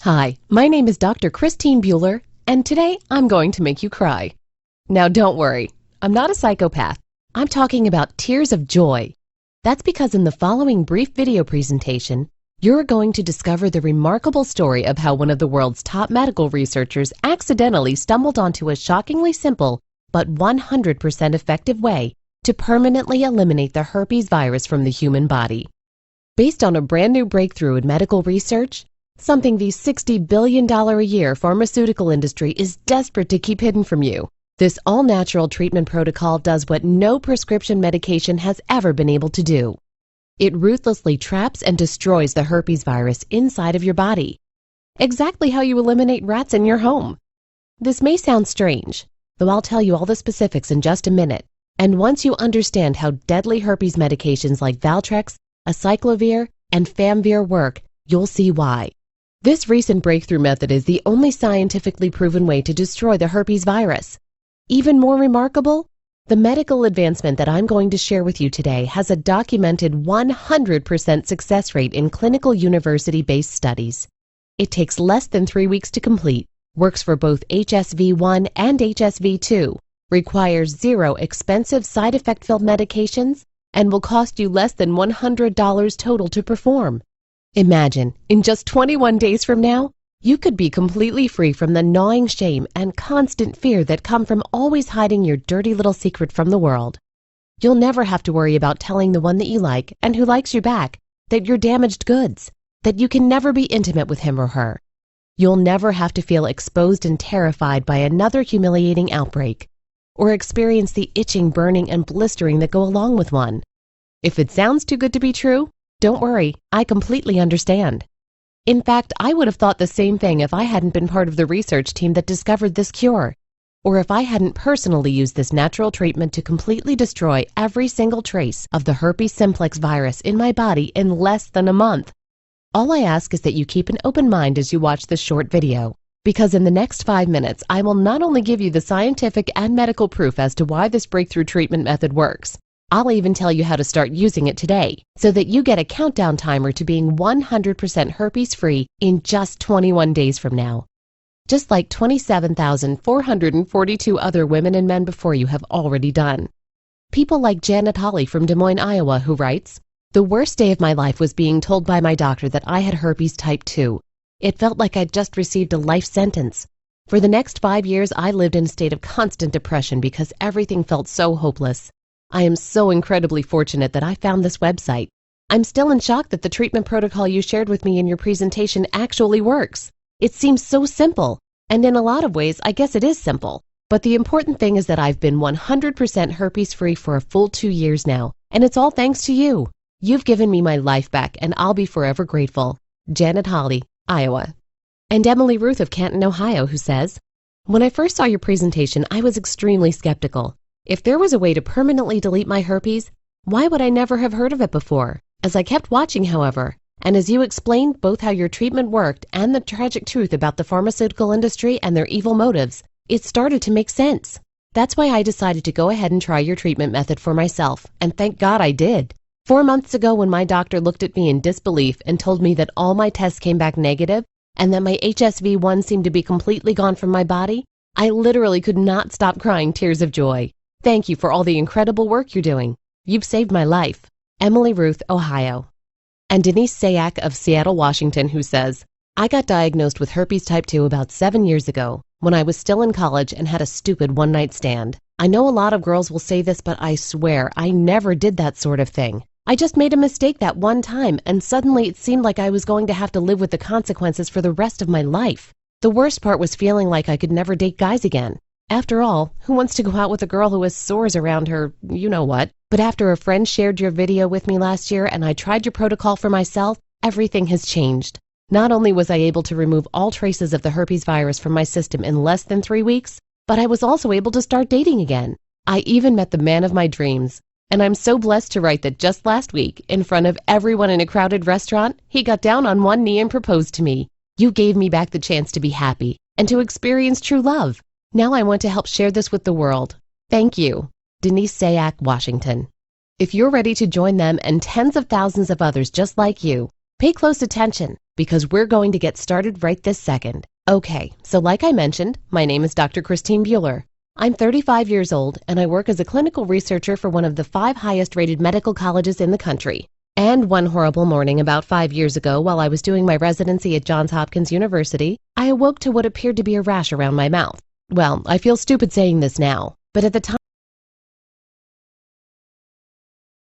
Hi, my name is Dr. Christine Bueller, and today I'm going to make you cry. Now don't worry, I'm not a psychopath. I'm talking about tears of joy. That's because in the following brief video presentation, you're going to discover the remarkable story of how one of the world's top medical researchers accidentally stumbled onto a shockingly simple but 100% effective way to permanently eliminate the herpes virus from the human body. Based on a brand new breakthrough in medical research, something the $60 billion a year pharmaceutical industry is desperate to keep hidden from you, this all-natural treatment protocol does what no prescription medication has ever been able to do. It ruthlessly traps and destroys the herpes virus inside of your body, exactly how you eliminate rats in your home. This may sound strange, though I'll tell you all the specifics in just a minute. And once you understand how deadly herpes medications like Valtrex, acyclovir, and Famvir work, you'll see why. This recent breakthrough method is the only scientifically proven way to destroy the herpes virus. Even more remarkable, the medical advancement that I'm going to share with you today has a documented 100% success rate in clinical university-based studies. It takes less than 3 weeks to complete, works for both HSV-1 and HSV-2, requires 0 expensive side effect-filled medications, and will cost you less than $100 total to perform. Imagine, in just 21 days from now, you could be completely free from the gnawing shame and constant fear that come from always hiding your dirty little secret from the world. You'll never have to worry about telling the one that you like and who likes you back that you're damaged goods, that you can never be intimate with him or her. You'll never have to feel exposed and terrified by another humiliating outbreak, or experience the itching, burning, and blistering that go along with one. If it sounds too good to be true, don't worry, I completely understand. In fact, I would have thought the same thing if I hadn't been part of the research team that discovered this cure, or if I hadn't personally used this natural treatment to completely destroy every single trace of the herpes simplex virus in my body in less than a month. All I ask is that you keep an open mind as you watch this short video, because in the next 5 minutes, I will not only give you the scientific and medical proof as to why this breakthrough treatment method works, I'll even tell you how to start using it today so that you get a countdown timer to being 100% herpes-free in just 21 days from now. Just like 27,442 other women and men before you have already done. People like Janet Holly from Des Moines, Iowa, who writes, "The worst day of my life was being told by my doctor that I had herpes type 2. It felt like I'd just received a life sentence. For the next 5 years, I lived in a state of constant depression because everything felt so hopeless. I am so incredibly fortunate that I found this website. I'm still in shock that the treatment protocol you shared with me in your presentation actually works. It seems so simple, and in a lot of ways, I guess it is simple. But the important thing is that I've been 100% herpes-free for a full 2 years now, and it's all thanks to you. You've given me my life back, and I'll be forever grateful." Janet Holly, Iowa. And Emily Ruth of Canton, Ohio, who says, "When I first saw your presentation, I was extremely skeptical. If there was a way to permanently delete my herpes, why would I never have heard of it before? As I kept watching, however, and as you explained both how your treatment worked and the tragic truth about the pharmaceutical industry and their evil motives, it started to make sense. That's why I decided to go ahead and try your treatment method for myself, and thank God I did. 4 months ago, when my doctor looked at me in disbelief and told me that all my tests came back negative and that my HSV-1 seemed to be completely gone from my body, I literally could not stop crying tears of joy. Thank you for all the incredible work you're doing. You've saved my life." Emily Ruth, Ohio. And Denise Sayak of Seattle, Washington, who says, "I got diagnosed with herpes type 2 about 7 years ago when I was still in college and had a stupid one-night stand. I know a lot of girls will say this, but I swear I never did that sort of thing. I just made a mistake that one time, and suddenly it seemed like I was going to have to live with the consequences for the rest of my life. The worst part was feeling like I could never date guys again. After all, who wants to go out with a girl who has sores around her, you know what? But after a friend shared your video with me last year and I tried your protocol for myself, everything has changed. Not only was I able to remove all traces of the herpes virus from my system in less than 3 weeks, but I was also able to start dating again. I even met the man of my dreams. And I'm so blessed to write that just last week, in front of everyone in a crowded restaurant, he got down on one knee and proposed to me. You gave me back the chance to be happy and to experience true love. Now I want to help share this with the world. Thank you." Denise Sayak, Washington. If you're ready to join them and tens of thousands of others just like you, pay close attention, because we're going to get started right this second. Okay, so like I mentioned, my name is Dr. Christine Bueller. I'm 35 years old and I work as a clinical researcher for one of the 5 highest rated medical colleges in the country. And one horrible morning about 5 years ago, while I was doing my residency at Johns Hopkins University, I awoke to what appeared to be a rash around my mouth. Well, I feel stupid saying this now, but at the